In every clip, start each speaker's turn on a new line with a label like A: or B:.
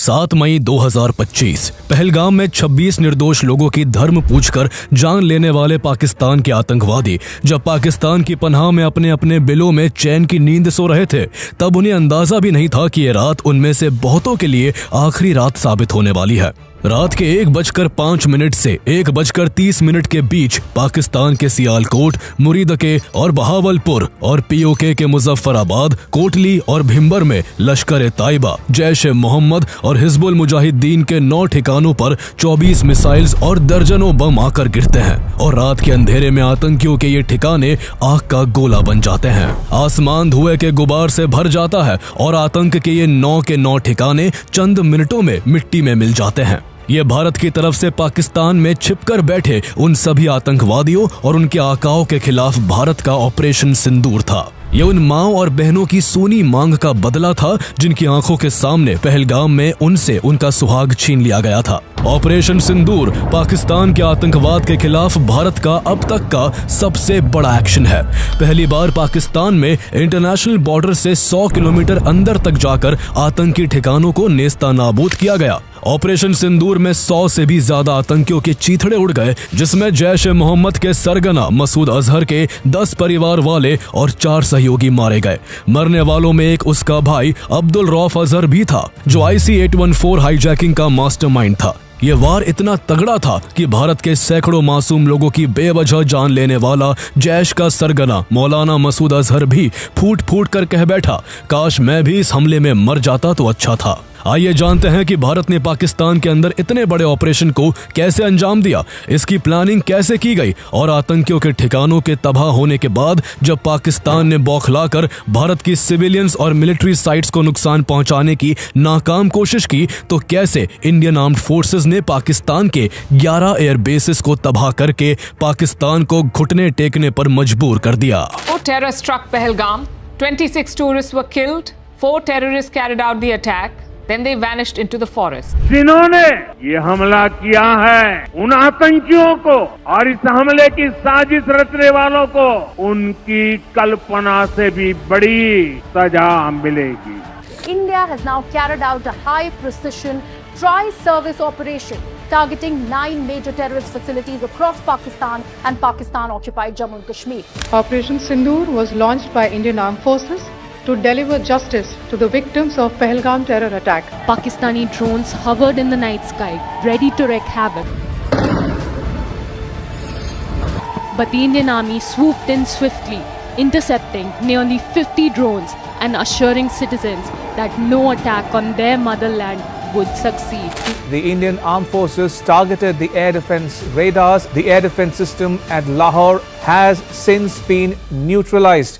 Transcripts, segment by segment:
A: 7 मई 2025 पहलगाम में 26 निर्दोष लोगों की धर्म पूछकर जान लेने वाले पाकिस्तान के आतंकवादी जब पाकिस्तान की पनाह में अपने अपने बिलों में चैन की नींद सो रहे थे, तब उन्हें अंदाजा भी नहीं था कि ये रात उनमें से बहुतों के लिए आखिरी रात साबित होने वाली है। रात के 1:05 से 1:30 के बीच पाकिस्तान के सियालकोट, मुरीदके और बहावलपुर और पीओके के मुजफ्फराबाद, कोटली और भिम्बर में लश्कर ताइबा, जैश ए मोहम्मद और हिजबुल मुजाहिदीन के 9 ठिकानों पर 24 मिसाइल्स और दर्जनों बम आकर गिरते हैं और रात के अंधेरे में आतंकियों के ये ठिकाने आग का गोला बन जाते हैं। आसमान धुएं के गुबार से भर जाता है और आतंक के ये 9 के 9 ठिकाने चंद मिनटों में मिट्टी में मिल जाते हैं। ये भारत की तरफ से पाकिस्तान में छिपकर बैठे उन सभी आतंकवादियों और उनके आकाओं के खिलाफ भारत का ऑपरेशन सिंदूर था। ये उन माओ और बहनों की सूनी मांग का बदला था जिनकी आंखों के सामने पहलगाम में उनसे उनका सुहाग छीन लिया गया था। ऑपरेशन सिंदूर पाकिस्तान के आतंकवाद के खिलाफ भारत का अब तक का सबसे बड़ा एक्शन है। पहली बार पाकिस्तान में इंटरनेशनल बॉर्डर से 100 किलोमीटर अंदर तक जाकर आतंकी ठिकानों को नेस्ता नाबूद किया गया। ऑपरेशन सिंदूर में 100 से भी ज्यादा आतंकियों के चीथड़े उड़ गए, जिसमें जैश ए मोहम्मद के सरगना मसूद अजहर के 10 परिवार वाले और 4 सहयोगी मारे गए। मरने वालों में एक उसका भाई अब्दुल रऊफ अजहर भी था, जो IC-814 हाईजैकिंग का मास्टरमाइंड था। ये वार इतना तगड़ा था कि भारत के सैकड़ों मासूम लोगों की बेवजह जान लेने वाला जैश का सरगना मौलाना मसूद अजहर भी फूट फूट कर कह बैठा, काश मैं भी इस हमले में मर जाता तो अच्छा था। आइए जानते हैं कि भारत ने पाकिस्तान के अंदर इतने बड़े ऑपरेशन को कैसे अंजाम दिया, इसकी प्लानिंग कैसे की गई और आतंकियों के ठिकानों के तबाह होने के बाद जब पाकिस्तान ने बौखलाकर भारत की सिविलियंस और मिलिट्री साइट्स को नुकसान पहुंचाने की नाकाम कोशिश की, तो कैसे इंडियन आर्म्ड फोर्सेस ने पाकिस्तान के 11 एयर बेसिस को तबाह करके पाकिस्तान को घुटने टेकने पर मजबूर कर दिया।
B: Terror struck Pahalgam. 26 tourists were killed. 4 terrorists carried out the attack. Then they vanished into the forest.
C: जिन्होंने ये हमला किया है, उन आतंकियों को और इस हमले की साजिश रचने वालों को उनकी कल्पना से भी बड़ी सजा मिलेगी।
D: India has now carried out a high-precision tri-service operation targeting 9 major terrorist facilities across Pakistan and Pakistan-occupied Jammu and Kashmir.
E: Operation Sindoor was launched by Indian Armed Forces to deliver justice to the victims of Pahalgam terror attack.
F: Pakistani drones hovered in the night sky, ready to wreak havoc. But the Indian Army swooped in swiftly, intercepting nearly 50 drones and assuring citizens that no attack on their motherland would succeed.
G: The Indian Armed Forces targeted the air defense radars. The air defense system at Lahore has since been neutralized.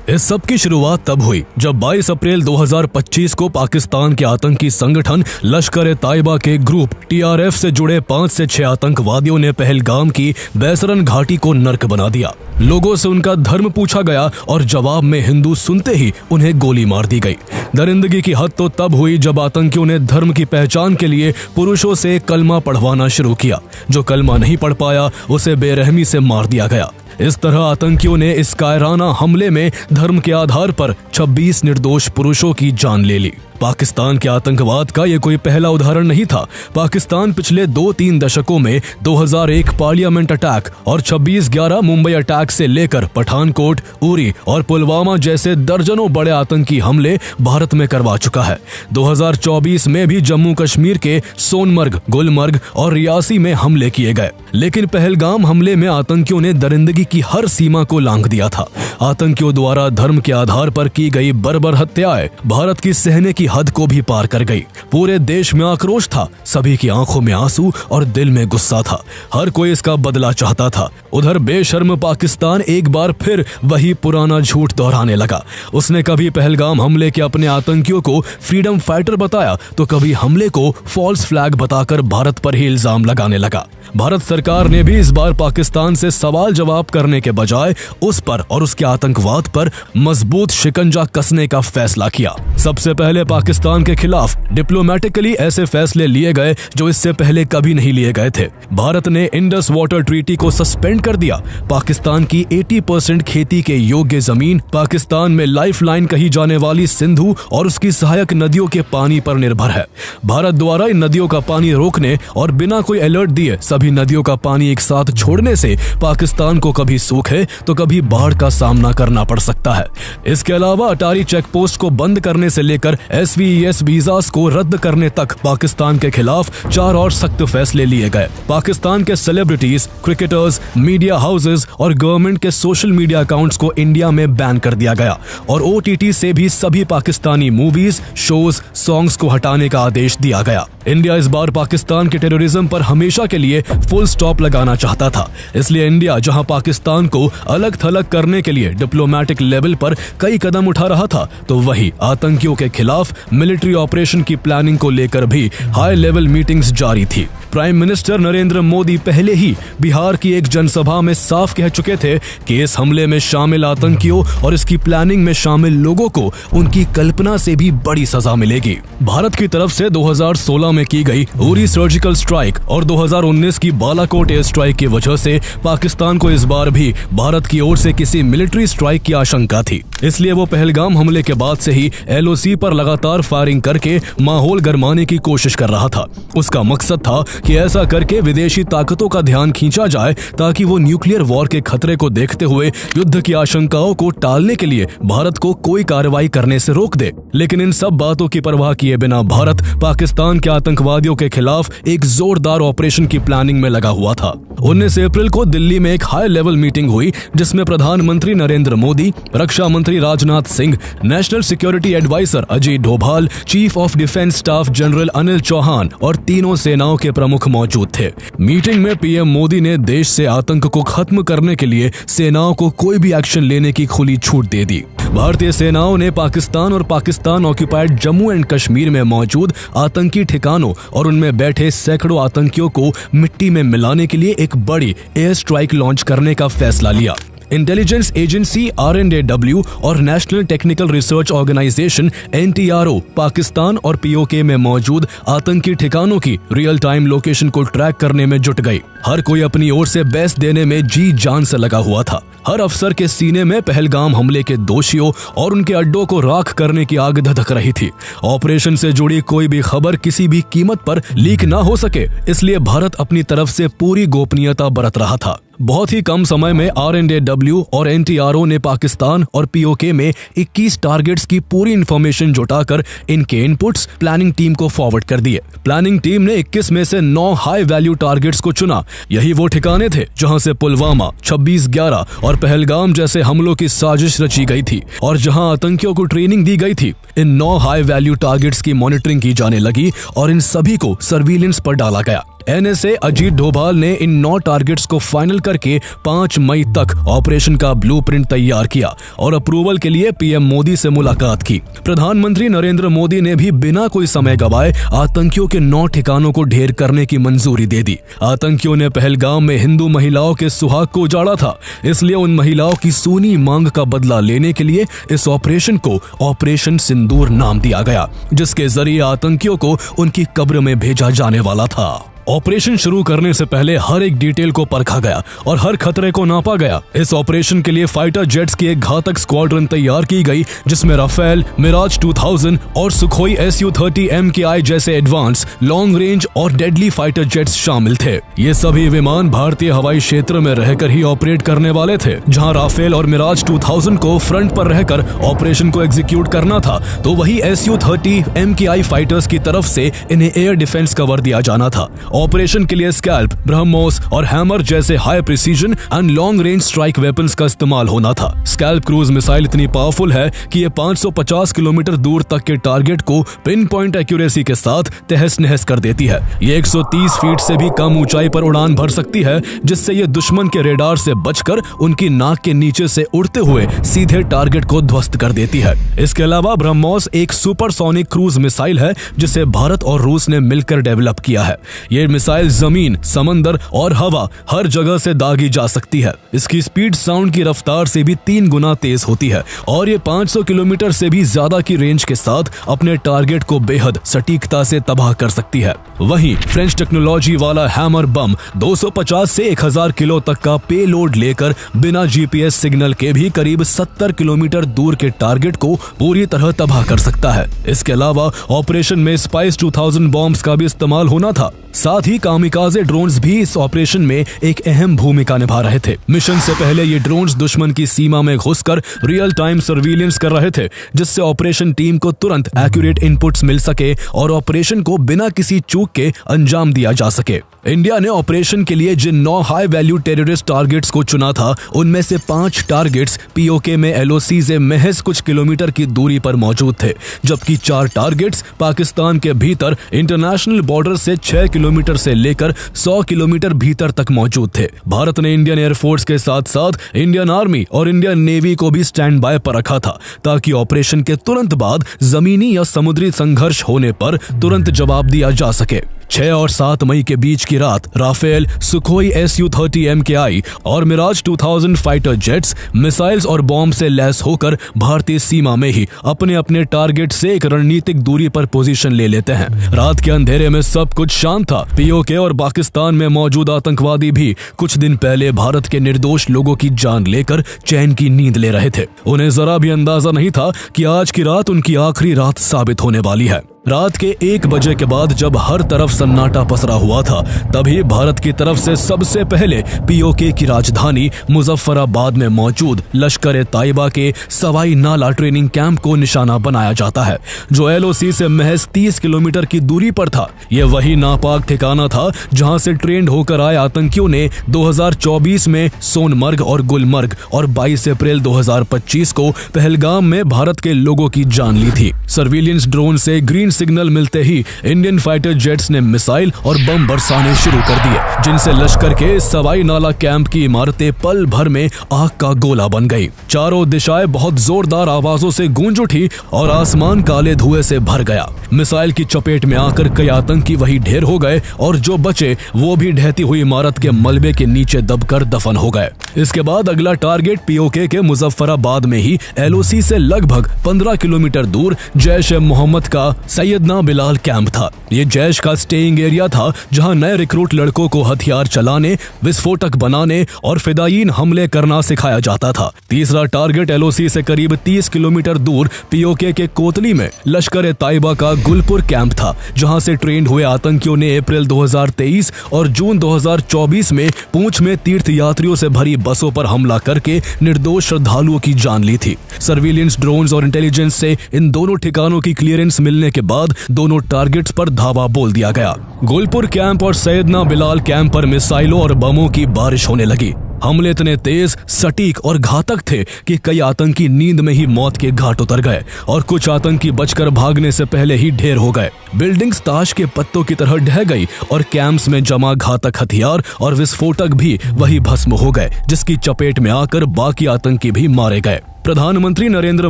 A: इस सब की शुरुआत तब हुई जब 22 अप्रैल 2025 को पाकिस्तान के आतंकी संगठन लश्कर ताइबा के ग्रुप TRF से जुड़े 5 से 6 आतंकवादियों ने पहलगाम की बैसरन घाटी को नर्क बना दिया। लोगों से उनका धर्म पूछा गया और जवाब में हिंदू सुनते ही उन्हें गोली मार दी गई। दरिंदगी की हद तो तब हुई जब आतंकियों ने धर्म की पहचान के लिए पुरुषों से कलमा पढ़वाना शुरू किया। जो कलमा नहीं पढ़ पाया उसे बेरहमी से मार दिया गया। इस तरह आतंकियों ने इस कायराना हमले में धर्म के आधार पर 26 निर्दोष पुरुषों की जान ले ली। पाकिस्तान के आतंकवाद का ये कोई पहला उदाहरण नहीं था। पाकिस्तान पिछले 2-3 दशकों में 2001 पार्लियामेंट अटैक और 26/11 मुंबई अटैक से लेकर पठानकोट, उरी और पुलवामा जैसे दर्जनों बड़े आतंकी हमले भारत में करवा चुका है। 2024 में भी जम्मू कश्मीर के सोनमर्ग, गुलमर्ग और रियासी में हमले किए गए, लेकिन पहलगाम हमले में आतंकियों ने दरिंदगी की हर सीमा को लांघ दिया था। आतंकियों द्वारा धर्म के आधार पर की गई बर्बर हत्याएं भारत की सहने की हद को भी पार कर गई। पूरे देश में आक्रोश था, सभी की आंखों में आंसू और दिल में गुस्सा था। हर कोई इसका बदला चाहता था। उधर बेशर्म पाकिस्तान एक बार फिर वही पुराना झूठ दोहराने लगा। उसने कभी पहलगाम हमले के अपने आतंकियों को फ्रीडम फाइटर बताया तो कभी हमले को फॉल्स फ्लैग बताकर भारत पर ही इल्जाम लगाने लगा। भारत सरकार ने भी इस बार पाकिस्तान से सवाल जवाब करने के बजाय उस पर और उसके आतंकवाद पर मजबूत शिकंजा कसने का फैसला किया। सबसे पहले पाकिस्तान के खिलाफ डिप्लोमेटिकली ऐसे फैसले लिए गए जो इससे पहले कभी नहीं लिए गए थे। भारत ने इंडस वाटर ट्रीटी को सस्पेंड कर दिया। पाकिस्तान की 80% खेती के योग्य जमीन पाकिस्तान में लाइफलाइन कही जाने वाली सिंधु और उसकी सहायक नदियों के पानी पर निर्भर है। भारत द्वारा इन नदियों का पानी रोकने और बिना कोई अलर्ट दिए सभी नदियों का पानी एक साथ छोड़ने से पाकिस्तान को कभी सूखे तो कभी बाढ़ का सामना करना पड़ सकता है। इसके अलावा अटारी चेक पोस्ट को बंद करने से लेकर SVES वीजास को रद्द करने तक पाकिस्तान के खिलाफ 4 और सख्त फैसले लिए गए। पाकिस्तान के सेलिब्रिटीज, क्रिकेटर्स, मीडिया हाउसेस और गवर्नमेंट के सोशल मीडिया अकाउंट्स को इंडिया में बैन कर दिया गया और OTT से भी सभी पाकिस्तानी मूवीज, शोज, सॉन्ग्स को हटाने का आदेश दिया गया। इंडिया इस बार पाकिस्तान के टेररिज्म पर हमेशा के लिए फुल स्टॉप लगाना चाहता था। इसलिए इंडिया जहां पाकिस्तान को अलग थलग करने के लिए डिप्लोमेटिक लेवल पर कई कदम उठा रहा था, तो वही आतंकियों के खिलाफ मिलिट्री ऑपरेशन की प्लानिंग को लेकर भी हाई लेवल मीटिंग्स जारी थी। प्राइम मिनिस्टर नरेंद्र मोदी पहले ही बिहार की एक जनसभा में साफ कह चुके थे कि इस हमले में शामिल आतंकियों और इसकी प्लानिंग में शामिल लोगों को उनकी कल्पना से भी बड़ी सजा मिलेगी। भारत की तरफ से 2016 में की गई उरी सर्जिकल स्ट्राइक और 2019 की बालाकोट एयर स्ट्राइक की वजह से पाकिस्तान को इस बार भी भारत की ओर से किसी मिलिट्री स्ट्राइक की आशंका थी। इसलिए वो पहलगाम हमले के बाद से ही LOC पर लगातार फायरिंग करके माहौल गरमाने की कोशिश कर रहा था। उसका मकसद था कि ऐसा करके विदेशी ताकतों का ध्यान खींचा जाए ताकि वो न्यूक्लियर वॉर के खतरे को देखते हुए युद्ध की आशंकाओं को टालने के लिए भारत को कोई कार्रवाई करने से रोक दे। लेकिन इन सब बातों की परवाह किए बिना भारत पाकिस्तान के आतंकवादियों के खिलाफ एक जोरदार ऑपरेशन की प्लानिंग में लगा हुआ था। 19 अप्रैल को दिल्ली में एक हाई लेवल मीटिंग हुई जिसमें प्रधानमंत्री नरेंद्र मोदी, रक्षा मंत्री Rajnath Singh, national security adviser Ajit Doval, chief of defence staff general Anil Chauhan और तीनों सेनाओं के प्रमुख मौजूद थे। मीटिंग में PM मोदी ने देश से आतंक को खत्म करने के लिए सेनाओं को कोई भी एक्शन लेने की खुली छूट दे दी। भारतीय सेनाओं ने पाकिस्तान और पाकिस्तान ऑक्युपाइड जम्मू एंड कश्मीर में मौजूद आतंकी ठिकानों और उनमें बैठे सैकड़ों आतंकियों को मिट्टी में मिलाने के लिए एक बड़ी एयर स्ट्राइक लॉन्च करने का फैसला लिया। इंटेलिजेंस एजेंसी RNAW और national technical research organisation NTRO Pakistan और POK में मौजूद आतंकी ठिकानों की रियल टाइम लोकेशन को ट्रैक करने में जुट गई। हर कोई अपनी ओर से बेस्ट देने में जी जान से लगा हुआ था। हर अफसर के सीने में पहलगाम हमले के दोषियों और उनके अड्डों को राख करने की आग धधक रही थी। ऑपरेशन से जुड़ी कोई भी खबर किसी भी कीमत पर लीक ना हो सके, इसलिए भारत अपनी तरफ से पूरी गोपनीयता बरत रहा था। बहुत ही कम समय में RNAW और NTRO ने पाकिस्तान और POK में 21 टारगेट्स की पूरी इंफॉर्मेशन जुटाकर इनके इनपुट्स प्लानिंग टीम को फॉरवर्ड कर दिए। प्लानिंग टीम ने 21 में से 9 हाई वैल्यू टारगेट्स को चुना। यही वो ठिकाने थे जहां से पुलवामा, 26/11 और पहलगाम जैसे हमलों की साजिश रची गई थी और जहां आतंकियों को ट्रेनिंग दी गई थी। इन 9 हाई वैल्यू टारगेट्स की मॉनिटरिंग की जाने लगी और इन सभी को सर्विलेंस पर डाला गया। NSA अजीत डोभाल ने इन 9 टारगेट्स को फाइनल करके 5 मई तक ऑपरेशन का ब्लूप्रिंट तैयार किया और अप्रूवल के लिए PM मोदी से मुलाकात की। प्रधानमंत्री नरेंद्र मोदी ने भी बिना कोई समय गवाए आतंकियों के 9 ठिकानों को ढेर करने की मंजूरी दे दी। आतंकियों ने पहलगाम में हिंदू महिलाओं के सुहाग को उजाड़ा था, इसलिए उन महिलाओं की सूनी मांग का बदला लेने के लिए इस ऑपरेशन को ऑपरेशन सिंदूर नाम दिया गया, जिसके जरिए आतंकियों को उनकी कब्र में भेजा जाने वाला था। ऑपरेशन शुरू करने से पहले हर एक डिटेल को परखा गया और हर खतरे को नापा गया। इस ऑपरेशन के लिए फाइटर जेट्स की एक घातक स्क्वाड्रन तैयार की गई जिसमें राफेल, मिराज 2000 और सुखोई Su-30 MKI जैसे एडवांस, लॉन्ग रेंज और डेडली फाइटर जेट्स शामिल थे। ये सभी विमान भारतीय हवाई क्षेत्र में रहकर ही ऑपरेट करने वाले थे। जहां राफेल और मिराज 2000 को फ्रंट पर रहकर ऑपरेशन को एग्जीक्यूट करना था, तो वही Su-30 MKI फाइटर्स की तरफ से इन्हें एयर डिफेंस कवर दिया जाना था। ऑपरेशन के लिए स्कैल्प, ब्रह्मोस और हैमर जैसे high precision and long range strike weapons का इस्तेमाल होना था। स्कैल्प क्रूज मिसाइल इतनी पावरफुल है कि ये 550 किलोमीटर दूर तक के टारगेट को पिन पॉइंट एक्यूरेसी के साथ तहस नहस कर देती है। ये 130 फीट से भी कम ऊंचाई पर उड़ान भर सकती है, जिससे ये दुश्मन के रेडार से बचकर उनकी नाक के नीचे से उड़ते हुए सीधे टारगेट को ध्वस्त कर देती है। इसके अलावा ब्रह्मोस एक सुपरसोनिक क्रूज मिसाइल है जिसे भारत और रूस ने मिलकर डेवलप किया है। ये ये मिसाइल जमीन, समंदर और हवा हर जगह से दागी जा सकती है। इसकी स्पीड साउंड की रफ्तार से भी 3 गुना तेज होती है और ये 500 किलोमीटर से भी ज्यादा की रेंज के साथ अपने टारगेट को बेहद सटीकता से तबाह कर सकती है। वहीं फ्रेंच टेक्नोलॉजी वाला हैमर बम 250 से 1000 किलो तक का पेलोड लेकर बिना जीपीएस सिग्नल के भी करीब 70 किलोमीटर दूर के टारगेट को पूरी तरह तबाह कर सकता है। इसके अलावा ऑपरेशन में स्पाइस 2000 बॉम्ब्स का भी इस्तेमाल होना था। साथ ही कामिकाजे ड्रोन्स भी इस ऑपरेशन में एक अहम भूमिका निभा रहे थे। मिशन से पहले ये ड्रोन्स दुश्मन की सीमा में घुसकर रियल टाइम सर्विलेंस कर रहे थे, जिससे ऑपरेशन टीम को तुरंत एक्यूरेट इनपुट्स मिल सके और ऑपरेशन को बिना किसी चूक के अंजाम दिया जा सके। इंडिया ने ऑपरेशन के लिए जिन 9 हाई वैल्यू टेररिस्ट टारगेट्स को चुना था, उनमें से 5 टारगेट्स पीओके में एलओसी से महज कुछ किलोमीटर की दूरी पर मौजूद थे, जबकि 4 टारगेट्स पाकिस्तान के भीतर इंटरनेशनल बॉर्डर से 6 किलोमीटर से लेकर 100 किलोमीटर भीतर तक मौजूद थे। भारत ने इंडियन एयरफोर्स के साथ साथ इंडियन आर्मी और इंडियन नेवी को भी स्टैंड बाय पर रखा था, ताकि ऑपरेशन के तुरंत बाद जमीनी या समुद्री संघर्ष होने पर तुरंत जवाब दिया जा सके। 6 और 7 मई के बीच की रात राफेल, सुखोई Su-30 MKI और मिराज 2000 फाइटर जेट्स मिसाइल्स और बॉम्ब से लैस होकर भारतीय सीमा में ही अपने अपने टारगेट से एक रणनीतिक दूरी पर पोजीशन ले लेते हैं। रात के अंधेरे में सब कुछ शांत था। पीओके और पाकिस्तान में मौजूद आतंकवादी भी कुछ दिन पहले भारत के निर्दोष लोगों की जान लेकर चैन की नींद ले रहे थे। उन्हें जरा भी अंदाजा नहीं था कि आज की रात उनकी आखिरी रात साबित होने वाली है। रात के 1 बजे के बाद जब हर तरफ सन्नाटा पसरा हुआ था, तभी भारत की तरफ से सबसे पहले पीओके की राजधानी मुजफ्फराबाद में मौजूद लश्कर-ए-ताइबा के सवाई नाला ट्रेनिंग कैंप को निशाना बनाया जाता है, जो एलओसी से महज 30 किलोमीटर की दूरी पर था। यह वही नापाक ठिकाना था जहां से ट्रेंड होकर आए आतंकियों ने 2024 में सोनमर्ग और गुलमर्ग और 22 अप्रैल 2025 को पहलगाम में भारत के लोगों की जान ली थी। सर्विलियंस ड्रोन से ग्रीन सिग्नल मिलते ही इंडियन फाइटर जेट्स ने मिसाइल और बम बरसाने शुरू कर दिए, जिनसे लश्कर के सवाई नाला कैंप की इमारतें पल भर में आग का गोला बन गई। चारों दिशाएं बहुत जोरदार आवाजों से गूंज उठी और आसमान काले धुएं से भर गया। मिसाइल की चपेट में आकर कई आतंकी वही ढेर हो गए और जो बचे वो भी ढहती हुई इमारत के मलबे के नीचे दबकर दफन हो गए। इसके बाद अगला टारगेट पीओके के मुजफ्फराबाद में ही एलओसी से लगभग 15 किलोमीटर दूर जैश-ए-मोहम्मद का सैयदना बिलाल कैंप था। ये जैश का स्टेइंग एरिया था, जहां नए रिक्रूट लड़कों को हथियार चलाने, विस्फोटक बनाने और फिदायीन हमले करना सिखाया जाता था। तीसरा टारगेट एलओसी से करीब 30 किलोमीटर दूर पीओके के कोतली में लश्कर-ए-ताइबा का गुलपुर कैंप था, जहां से ट्रेंड हुए आतंकियों ने अप्रैल 2023 और जून 2024 में पूंछ में तीर्थ यात्रियों से भरी बसों पर हमला करके निर्दोष श्रद्धालुओं की जान ली थी। सर्विलियंस ड्रोन्स और इंटेलिजेंस से इन दोनों ठिकानों की क्लियरेंस मिलने के बाद दोनों टारगेट्स पर धावा बोल दिया गया। गुलपुर कैंप और सैयदना बिलाल कैंप पर मिसाइलों और बमों की बारिश होने लगी। हमले इतने तेज, सटीक और घातक थे कि कई आतंकी नींद में ही मौत के घाट उतर गए और कुछ आतंकी बचकर भागने से पहले ही ढेर हो गए। बिल्डिंग्स ताश के पत्तों की तरह ढह गई और कैंप्स में जमा घातक हथियार और विस्फोटक भी वही भस्म हो गए, जिसकी चपेट में आकर बाकी आतंकी भी मारे गए। प्रधानमंत्री नरेंद्र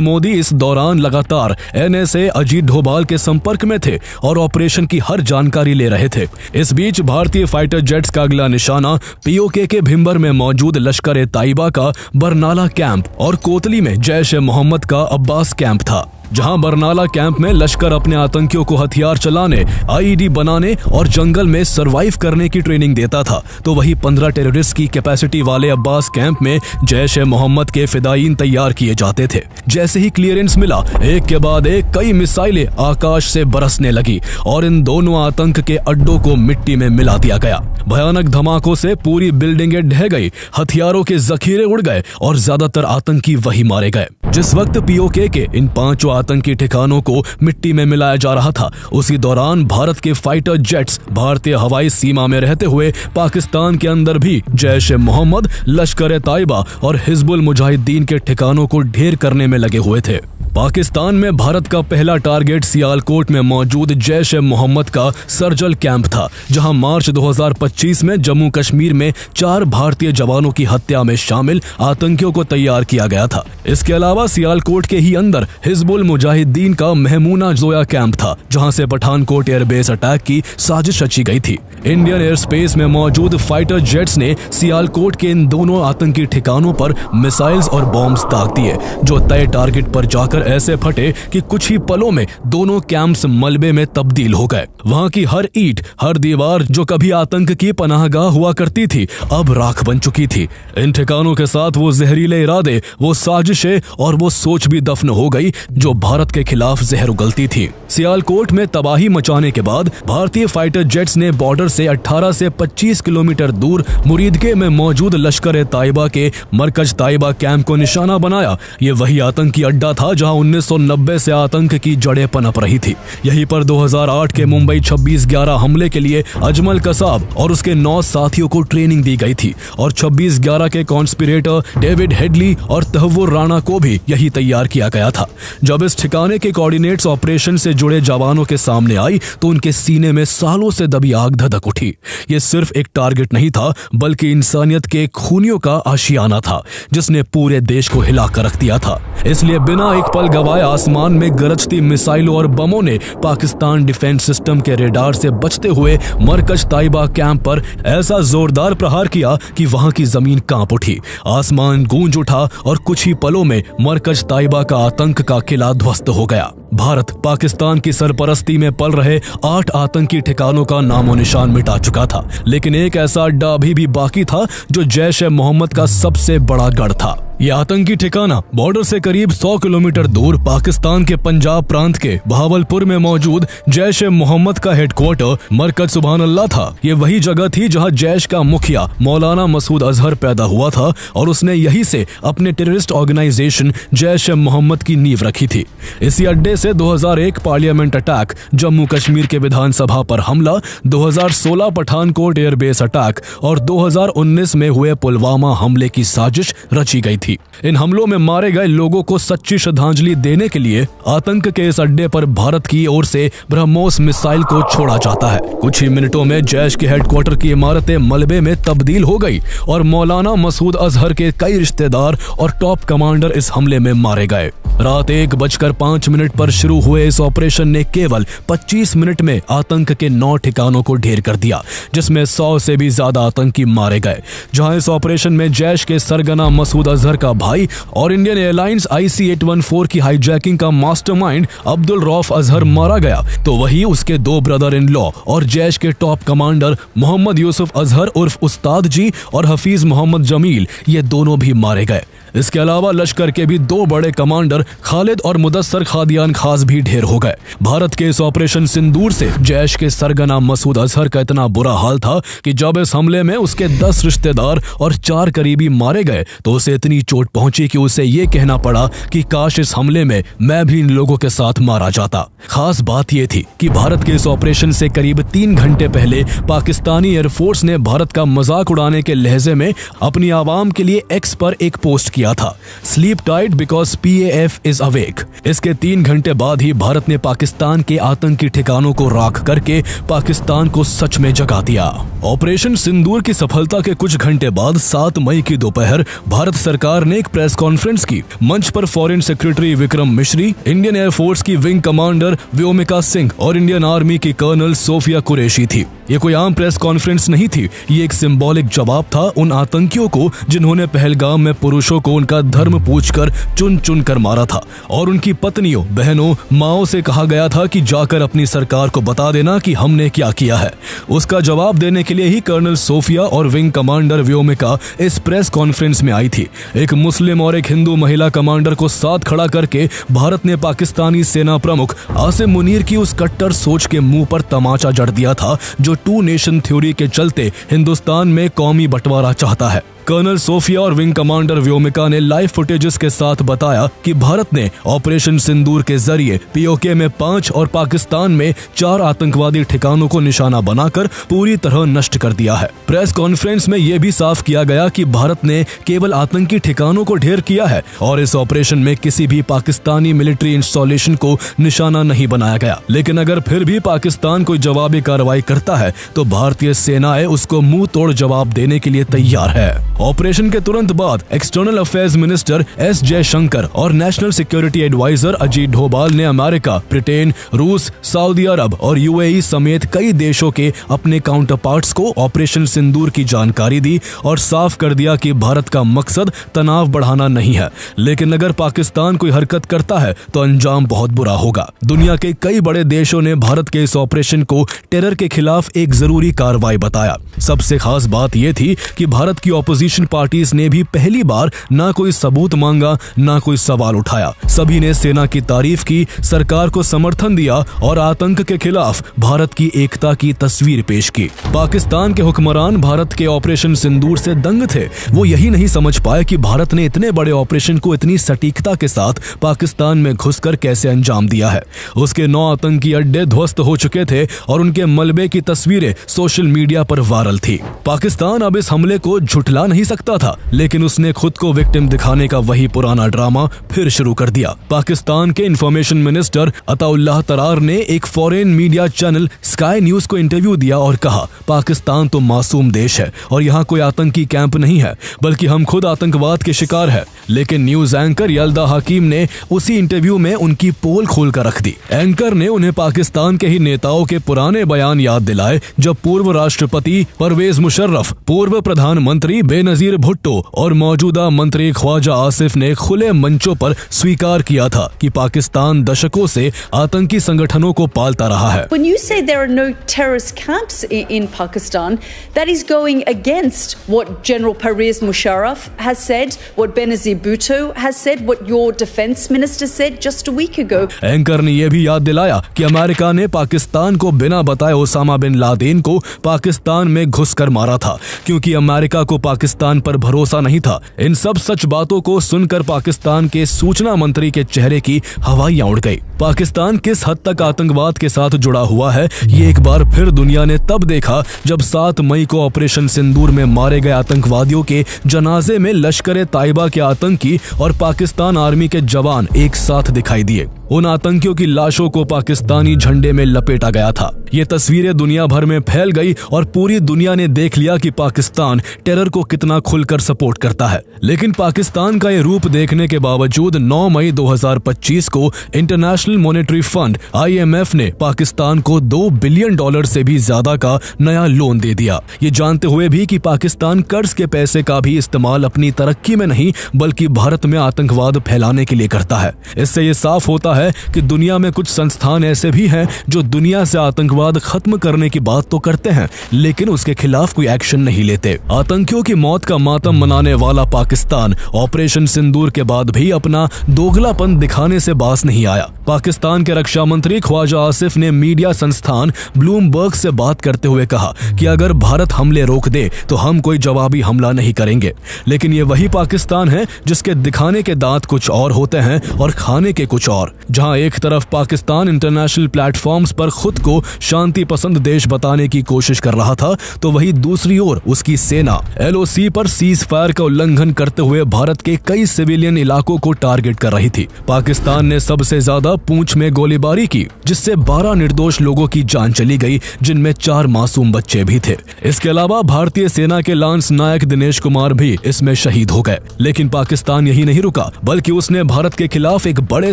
A: मोदी इस दौरान लगातार एनएसए अजीत डोभाल के संपर्क में थे और ऑपरेशन की हर जानकारी ले रहे थे। इस बीच भारतीय फाइटर जेट्स का अगला निशाना पीओके के भिंबर में मौजूद लश्कर-ए-ताइबा का बरनाला कैंप और कोतली में जैश-ए-मोहम्मद का अब्बास कैंप था। जहां बरनाला कैंप में लश्कर अपने आतंकियों को हथियार चलाने, आईईडी बनाने और जंगल में सरवाइव करने की ट्रेनिंग देता था, तो वही 15 टेररिस्ट की कैपेसिटी वाले अब्बास कैंप में जैश-ए-मोहम्मद के फिदायीन तैयार किए जाते थे। जैसे ही क्लियरेंस मिला, एक के बाद एक कई मिसाइलें आकाश से बरसने लगी और इन दोनों आतंक के अड्डों को मिट्टी में मिला दिया गया। भयानक धमाकों से पूरी बिल्डिंगें ढह गई, हथियारों के जखीरे उड़ गए और ज्यादातर आतंकी वही मारे गए। जिस वक्त पीओके के इन 5 आतंकी ठिकानों को मिट्टी में मिलाया जा रहा था, उसी दौरान भारत के फाइटर जेट्स भारतीय हवाई सीमा में रहते हुए पाकिस्तान के अंदर भी जैश-ए-मोहम्मद, लश्कर-ए-ताइबा और हिजबुल मुजाहिदीन के ठिकानों को ढेर करने में लगे हुए थे। पाकिस्तान में भारत का पहला टारगेट सियालकोट में मौजूद जैश-ए-मोहम्मद का सर्जिकल कैंप था, जहां मार्च 2025 में जम्मू कश्मीर में 4 भारतीय जवानों की हत्या में शामिल आतंकियों को तैयार किया गया था। इसके अलावा सियालकोट के ही अंदर हिजबुल मुजाहिदीन का महमूना जोया कैंप था, जहां से पठानकोट एयरबेस अटैक की साजिश रची गई थी। इंडियन एयर स्पेस में मौजूद फाइटर जेट्स ने सियालकोट के इन दोनों आतंकी ठिकानों पर मिसाइल्स और बॉम्ब्स दाग दिए, जो तय टारगेट पर जाकर ऐसे फटे कि कुछ ही पलों में दोनों कैंप्स मलबे में तब्दील हो गए। वहां की हर ईंट, हर दीवार जो कभी आतंक की पनाहगाह हुआ करती थी, अब राख बन चुकी थी। इन ठिकानों के साथ वो जहरीले इरादे, वो साजिशें और वो सोच भी दफन हो गई जो भारत के खिलाफ जहर उगलती थी। सियालकोट में तबाही मचाने के बाद भारतीय फाइटर जेट्स ने बॉर्डर से 18 से 25 किलोमीटर दूर मुरीदके में मौजूद लश्कर-ए-ताइबा के मरकज ताइबा कैंप को निशाना बनाया। ये वही आतंकी अड्डा था जहां 1990 से आतंक की जड़ें पनप रही थी। यहीं पर 2008 के मुंबई 26/11 हमले के लिए अजमल कसाब और उसके 9 साथियों को ट्रेनिंग दी गई थी और 26/11 के कॉन्स्पिरेटर डेविड हेडली और तहव्वुर राणा को भी यही तैयार किया गया था। जब इस ठिकाने के कोऑर्डिनेट्स ऑपरेशन से जुड़े जवानों के सामने आई तो उनके सीने में सालों से दबी आग धधक उठी। ये सिर्फ एक टारगेट नहीं था, बल्कि इंसानियत के खूनियों का आशियाना था, जिसने पूरे देश को हिला कर रख दिया था। इसलिए बिना एक पल गवाए आसमान में गरजती मिसाइलों और बमों ने पाकिस्तान डिफेंस सिस्टम के रेडार से बचते हुए मरकज ताइबा कैंप पर ऐसा जोरदार प्रहार किया कि वहां की जमीन कांप उठी, आसमान गूंज उठा और कुछ ही पलों में मरकज ताइबा का आतंक का किला ध्वस्त हो गया। भारत पाकिस्तान की सरपरस्ती में पल रहे 8 आतंकी ठिकानों का नामो निशान मिटा चुका था, लेकिन एक ऐसा अड्डा अभी भी बाकी था जो जैश-ए-मोहम्मद का सबसे बड़ा गढ़ था। यह आतंकी ठिकाना बॉर्डर से करीब 100 किलोमीटर दूर पाकिस्तान के पंजाब प्रांत के बहावलपुर में मौजूद जैश-ए-मोहम्मद का हेडक्वार्टर मरकज सुभान अल्लाह था। ये वही जगह थी जहां जैश का मुखिया मौलाना मसूद अजहर पैदा हुआ था और उसने यहीं से अपने टेररिस्ट ऑर्गेनाइजेशन जैश-ए-मोहम्मद की नींव रखी थी। इसी अड्डे से 2001 पार्लियामेंट अटैक, जम्मू कश्मीर के विधानसभा पर हमला, 2016 पठानकोट एयरबेस अटैक और 2019 में हुए पुलवामा हमले की साजिश रची गई थी। इन हमलों में मारे गए लोगों को सच्ची श्रद्धांजलि देने के लिए आतंक के इस अड्डे पर भारत की ओर से ब्रह्मोस मिसाइल को छोड़ा जाता है। कुछ ही मिनटों में जैश के हेडक्वार्टर की इमारतें मलबे में तब्दील हो गई और मौलाना मसूद अजहर के कई रिश्तेदार और टॉप कमांडर इस हमले में मारे गए। रात 1:05 पर शुरू हुए इस ऑपरेशन ने केवल 25 मिनट में आतंक के 9 ठिकानों को ढेर कर दिया, जिसमें 100 से भी ज्यादा आतंकी मारे गए। जहां इस ऑपरेशन में जैश के सरगना मसूद अजहर का भाई और इंडियन एयरलाइंस IC-814 की हाईजैकिंग का मास्टरमाइंड अब्दुल रऊफ अजहर मारा गया, तो वही उसके 2 ब्रदर इन लॉ और जैश के टॉप कमांडर मोहम्मद यूसुफ अजहर उर्फ उस्ताद जी और हफीज मोहम्मद जमील, ये दोनों भी मारे गए। इसके अलावा लश्कर के भी 2 बड़े कमांडर खालिद और मुदस्सर खादियान खास भी ढेर हो गए। भारत के इस ऑपरेशन सिंदूर से जैश के सरगना मसूद अजहर का इतना बुरा हाल था कि जब इस हमले में उसके 10 रिश्तेदार और 4 करीबी मारे गए तो उसे इतनी चोट पहुंची कि उसे ये कहना पड़ा कि काश इस हमले में मैं भी इन लोगों के साथ मारा जाता। खास बात यह थी कि भारत के इस ऑपरेशन से करीब 3 घंटे पहले पाकिस्तानी एयरफोर्स ने भारत का मजाक उड़ाने के लहजे में अपनी आवाम के लिए एक्स पर एक पोस्ट किया था, sleep tight because PAF is awake. इसके 3 घंटे बाद ही भारत ने पाकिस्तान के आतंकी ठिकानों को राख करके पाकिस्तान को सच में जगा दिया। ऑपरेशन सिंदूर की सफलता के कुछ घंटे बाद 7 मई की दोपहर भारत सरकार ने एक प्रेस कॉन्फ्रेंस की। मंच पर फॉरेन सेक्रेटरी विक्रम मिश्री, इंडियन एयरफोर्स की विंग कमांडर व्योमिका सिंह और इंडियन आर्मी की कर्नल सोफिया कुरैशी थी। ये कोई आम प्रेस कॉन्फ्रेंस नहीं थी, ये एक सिंबॉलिक जवाब था उन आतंकियों को जिन्होंने पहलगाम में पुरुषों को उनका धर्म पूछकर चुन चुन कर मारा था और उनकी पत्नियों, बहनों, माओं से कहा गया था कि जाकर अपनी सरकार को बता देना कि हमने क्या किया है। उसका जवाब देने के लिए ही कर्नल सोफिया और विंग कमांडर व्योमिका इस प्रेस कॉन्फ्रेंस में आई थी। एक मुस्लिम और एक हिंदू महिला कमांडर को साथ खड़ा करके भारत ने पाकिस्तानी सेना प्रमुख आसिम मुनीर की उस कट्टर सोच के मुंह पर तमाचा जड़ दिया था जो 2 नेशन थ्योरी के चलते हिंदुस्तान में कौमी बंटवारा चाहता है। कर्नल सोफिया और विंग कमांडर व्योमिका ने लाइव फुटेजेस के साथ बताया कि भारत ने ऑपरेशन सिंदूर के जरिए पीओके में 5 और पाकिस्तान में 4 आतंकवादी ठिकानों को निशाना बनाकर पूरी तरह नष्ट कर दिया है। प्रेस कॉन्फ्रेंस में यह भी साफ किया गया कि भारत ने केवल आतंकी ठिकानों को ढेर किया है और इस ऑपरेशन में किसी भी पाकिस्तानी मिलिट्री इंस्टॉलेशन को निशाना नहीं बनाया गया। लेकिन अगर फिर भी पाकिस्तान कोई जवाबी कार्रवाई करता है तो भारतीय सेनाएं उसको मुंह तोड़ जवाब देने के लिए तैयार है। ऑपरेशन के तुरंत बाद external affairs minister S Jaishankar और national security adviser Ajit Doval ने अमेरिका, ब्रिटेन, रूस, सऊदी अरब और यूएई समेत कई देशों के अपने काउंटरपार्ट्स को ऑपरेशन सिंदूर की जानकारी दी और साफ कर दिया कि भारत का मकसद तनाव बढ़ाना नहीं है, लेकिन अगर पाकिस्तान कोई हरकत करता है तो अंजाम बहुत बुरा होगा। दुनिया के कई बड़े देशों ने भारत के इस ऑपरेशन को टेरर के खिलाफ एक जरूरी कार्रवाई बताया। सबसे खास बात यह थी कि भारत की ऑपोजिशन पार्टीज ने भी पहली बार ना कोई सबूत मांगा, ना कोई सवाल उठाया। सभी ने सेना की तारीफ की, सरकार को समर्थन दिया और आतंक के खिलाफ भारत की एकता की तस्वीर पेश की। पाकिस्तान के हुक्मरान भारत के ऑपरेशन सिंदूर से दंग थे। वो यही नहीं समझ पाए कि भारत ने इतने बड़े ऑपरेशन को इतनी सटीकता के साथ पाकिस्तान में घुसकर कैसे अंजाम दिया है। उसके 9 आतंकी अड्डे ध्वस्त हो चुके थे और उनके मलबे की तस्वीरें सोशल मीडिया पर वायरल थी। पाकिस्तान अब इस हमले को झुठला नहीं सकता था, लेकिन उसने खुद को विक्टिम दिखाने का वही पुराना ड्रामा फिर शुरू कर दिया। पाकिस्तान के इंफॉर्मेशन मिनिस्टर अताउल्लाह तरार ने एक foreign media channel sky news को इंटरव्यू दिया और कहा, पाकिस्तान तो मासूम देश है और यहाँ कोई आतंकी कैंप नहीं है, बल्कि हम खुद आतंकवाद के शिकार है। लेकिन न्यूज एंकर यल्दा हकीम ने उसी इंटरव्यू में उनकी पोल खोल कर रख दी। एंकर ने उन्हें पाकिस्तान के ही नेताओं के पुराने बयान याद दिलाए जब पूर्व राष्ट्रपति परवेज मुशर्रफ, पूर्व प्रधानमंत्री बेनजीर भुट्टो और मौजूदा मंत्री ख्वाजा आसिफ ने खुले मंचों पर स्वीकार किया था कि पाकिस्तान दशकों से आतंकी संगठनों को पालता रहा है।
H: When you say there are no terrorist camps in Pakistan, that is going against what General Pervez Musharraf has said, what Benazir Bhutto has said, what your defense minister said just a week ago.
A: Anchor ने यह भी याद दिलाया कि America ने पाकिस्तान को बिना बताए ओसामा बिन लादेन को पाकिस्तान में घुसकर मारा था, क्योंकि अमेरिका को पाकिस्तान पर भरोसा नहीं था। इन सब सच बातों को सुनकर पाकिस्तान के सूचना मंत्री के चेहरे की हवाइयां उड़ गई। पाकिस्तान किस हद तक आतंकवाद के साथ जुड़ा हुआ है, ये एक बार फिर दुनिया ने तब देखा जब 7 मई को ऑपरेशन सिंदूर में मारे गए आतंकवादियों के जनाजे में लश्कर ताइबा के आतंकी और पाकिस्तान आर्मी के जवान एक साथ दिखाई दिए। उन आतंकियों की लाशों को पाकिस्तानी झंडे में लपेटा गया था। ये तस्वीरें दुनिया भर में फैल गई और पूरी दुनिया ने देख लिया कि पाकिस्तान टेरर को कितना खुलकर सपोर्ट करता है। लेकिन पाकिस्तान का ये रूप देखने के बावजूद 9 मई 2025 को इंटरनेशनल मॉनेटरी फंड IMF ने पाकिस्तान को $2 बिलियन से भी ज्यादा का नया लोन दे दिया, ये जानते हुए भी कि पाकिस्तान कर्ज के पैसे का भी इस्तेमाल अपनी तरक्की में नहीं बल्कि भारत में आतंकवाद फैलाने के लिए करता है। इससे ये साफ होता है कि दुनिया में कुछ संस्थान ऐसे भी हैं जो दुनिया से आतंकवाद खत्म करने की बात तो करते हैं, लेकिन उसके खिलाफ कोई एक्शन नहीं लेते। आतंकियों की मौत का मातम मनाने वाला पाकिस्तान ऑपरेशन सिंदूर के बाद भी अपना दोगलापन दिखाने से बाज नहीं आया। पाकिस्तान के रक्षा मंत्री ख्वाजा आसिफ ने मीडिया संस्थान ब्लूमबर्ग से बात करते हुए कहा कि अगर भारत हमले रोक दे तो हम कोई जवाबी हमला नहीं करेंगे। लेकिन ये वही पाकिस्तान है जिसके दिखाने के दांत कुछ और होते हैं और खाने के कुछ और। जहां एक तरफ पाकिस्तान इंटरनेशनल प्लेटफॉर्म्स पर खुद को शांति पसंद देश बताने की कोशिश कर रहा था, तो वहीं दूसरी ओर उसकी सेना LOC पर सीज फायर का उल्लंघन करते हुए भारत के कई सिविलियन इलाकों को टारगेट कर रही थी। पाकिस्तान ने सबसे ज्यादा पूंछ में गोलीबारी की, जिससे 12 निर्दोष लोगों की जान चली गई, जिनमें 4 मासूम बच्चे भी थे। इसके अलावा भारतीय सेना के लांस नायक दिनेश कुमार भी इसमें शहीद हो गए। लेकिन पाकिस्तान यही नहीं रुका, बल्कि उसने भारत के खिलाफ एक बड़े